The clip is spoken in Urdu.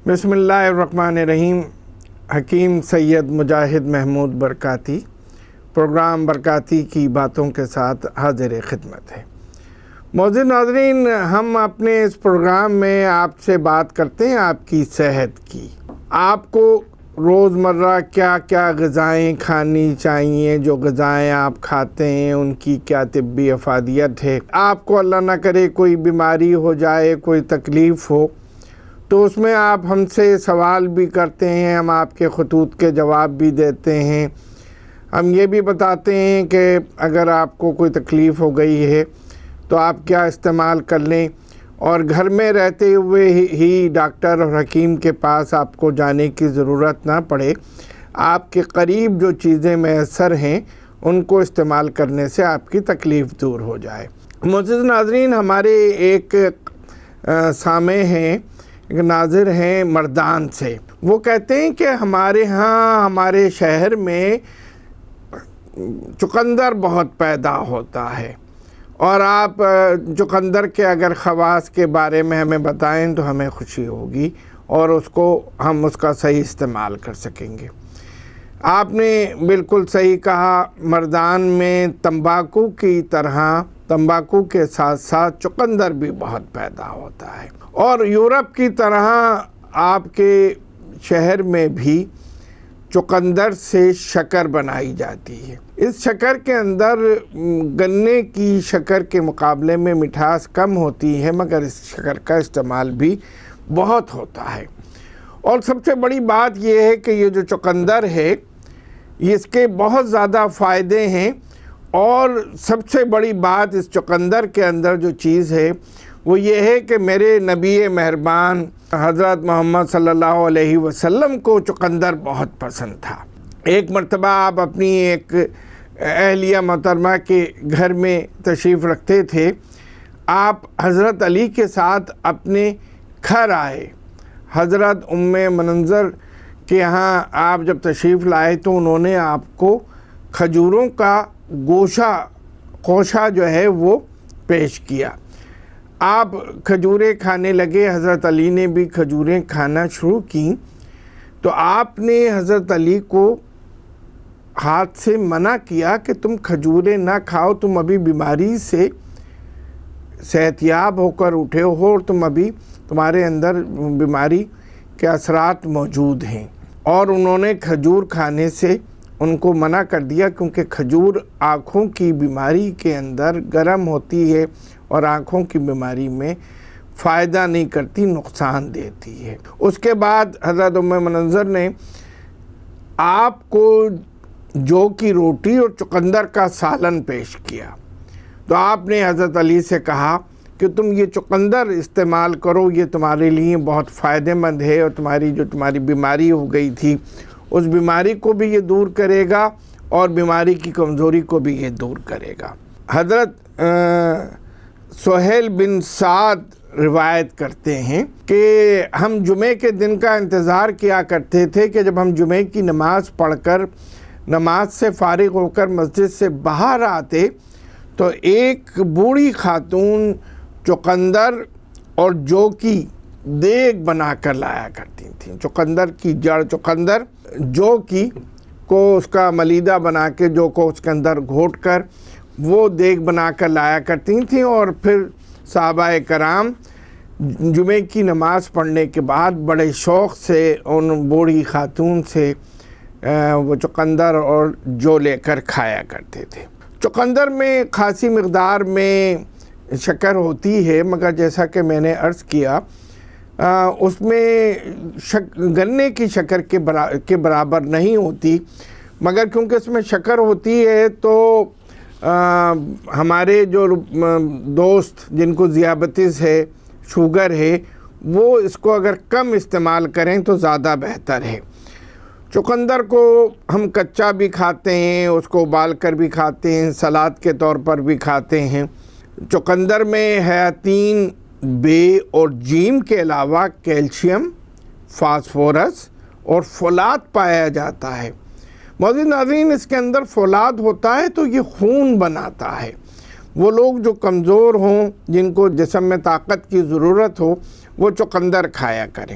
بسم اللہ الرحمن الرحیم۔ حکیم سید مجاہد محمود برکاتی پروگرام برکاتی کی باتوں کے ساتھ حاضر خدمت ہے۔ معزز ناظرین، ہم اپنے اس پروگرام میں آپ سے بات کرتے ہیں آپ کی صحت کی۔ آپ کو روزمرہ کیا کیا غذائیں کھانی چاہیے، جو غذائیں آپ کھاتے ہیں ان کی کیا طبی افادیت ہے۔ آپ کو اللہ نہ کرے کوئی بیماری ہو جائے، کوئی تکلیف ہو، تو اس میں آپ ہم سے سوال بھی کرتے ہیں، ہم آپ کے خطوط کے جواب بھی دیتے ہیں۔ ہم یہ بھی بتاتے ہیں کہ اگر آپ کو کوئی تکلیف ہو گئی ہے تو آپ کیا استعمال کر لیں، اور گھر میں رہتے ہوئے ہی ڈاکٹر اور حکیم کے پاس آپ کو جانے کی ضرورت نہ پڑے۔ آپ کے قریب جو چیزیں میسر ہیں ان کو استعمال کرنے سے آپ کی تکلیف دور ہو جائے۔ معزز ناظرین، ہمارے ایک سامع ہیں، ایک ناظر ہیں مردان سے، وہ کہتے ہیں کہ ہمارے ہاں ہمارے شہر میں چقندر بہت پیدا ہوتا ہے، اور آپ چقندر کے اگر خواص کے بارے میں ہمیں بتائیں تو ہمیں خوشی ہوگی اور ہم اس کا صحیح استعمال کر سکیں گے۔ آپ نے بالکل صحیح کہا، مردان میں تمباکو کی طرح تمباکو کے ساتھ ساتھ چقندر بھی بہت پیدا ہوتا ہے، اور یورپ کی طرح آپ کے شہر میں بھی چقندر سے شکر بنائی جاتی ہے۔ اس شکر کے اندر گنے کی شکر کے مقابلے میں مٹھاس کم ہوتی ہے، مگر اس شکر کا استعمال بھی بہت ہوتا ہے۔ اور سب سے بڑی بات یہ ہے کہ یہ جو چقندر ہے اس کے بہت زیادہ فائدے ہیں، اور سب سے بڑی بات اس چقندر کے اندر جو چیز ہے وہ یہ ہے کہ میرے نبی مہربان حضرت محمد صلی اللہ علیہ وسلم کو چقندر بہت پسند تھا۔ ایک مرتبہ آپ اپنی ایک اہلیہ محترمہ کے گھر میں تشریف رکھتے تھے، آپ حضرت علی کے ساتھ اپنے گھر آئے۔ حضرت ام منظر کے یہاں آپ جب تشریف لائے تو انہوں نے آپ کو کھجوروں کا گوشہ جو ہے وہ پیش کیا۔ آپ کھجوریں کھانے لگے، حضرت علی نے بھی کھجوریں کھانا شروع کی، تو آپ نے حضرت علی کو ہاتھ سے منع کیا کہ تم کھجوریں نہ کھاؤ، تم ابھی بیماری سے صحت یاب ہو کر اٹھے ہو، اور تمہارے اندر بیماری کے اثرات موجود ہیں۔ اور انہوں نے کھجور کھانے سے ان کو منع کر دیا، کیونکہ کھجور آنکھوں کی بیماری کے اندر گرم ہوتی ہے اور آنکھوں کی بیماری میں فائدہ نہیں کرتی، نقصان دیتی ہے۔ اس کے بعد حضرت ام منظر نے آپ کو جو کی روٹی اور چقندر کا سالن پیش کیا، تو آپ نے حضرت علی سے کہا کہ تم یہ چقندر استعمال کرو، یہ تمہارے لیے بہت فائدہ مند ہے، اور تمہاری بیماری ہو گئی تھی اس بیماری کو بھی یہ دور کرے گا، اور بیماری کی کمزوری کو بھی یہ دور کرے گا۔ حضرت سہیل بن سعد روایت کرتے ہیں کہ ہم جمعے کے دن کا انتظار کیا کرتے تھے کہ جب ہم جمعے کی نماز پڑھ کر نماز سے فارغ ہو کر مسجد سے باہر آتے تو ایک بوڑھی خاتون چقندر اور جو کی دیگ بنا کر لایا کرتی تھیں۔ چقندر کی جڑ، چقندر جو کی کو اس کا ملیدہ بنا کے جو کو اس کے اندر گھوٹ کر وہ دیگ بنا کر لایا کرتی تھیں، اور پھر صحابہ کرام جمعے کی نماز پڑھنے کے بعد بڑے شوق سے ان بوڑھی خاتون سے وہ چقندر اور جو لے کر کھایا کرتے تھے۔ چقندر میں خاصی مقدار میں شکر ہوتی ہے، مگر جیسا کہ میں نے عرض کیا اس میں گنے کی شکر کے برابر نہیں ہوتی، مگر کیونکہ اس میں شکر ہوتی ہے تو ہمارے جو دوست جن کو ذیابطیس ہے، شوگر ہے، وہ اس کو اگر کم استعمال کریں تو زیادہ بہتر ہے۔ چقندر کو ہم کچا بھی کھاتے ہیں، اس کو ابال کر بھی کھاتے ہیں، سلاد کے طور پر بھی کھاتے ہیں۔ چقندر میں حیاتین، بے اور جیم کے علاوہ کیلشیم، فاسفورس اور فولاد پایا جاتا ہے۔ معزز ناظرین، اس کے اندر فولاد ہوتا ہے تو یہ خون بناتا ہے۔ وہ لوگ جو کمزور ہوں، جن کو جسم میں طاقت کی ضرورت ہو، وہ چقندر کھایا کریں۔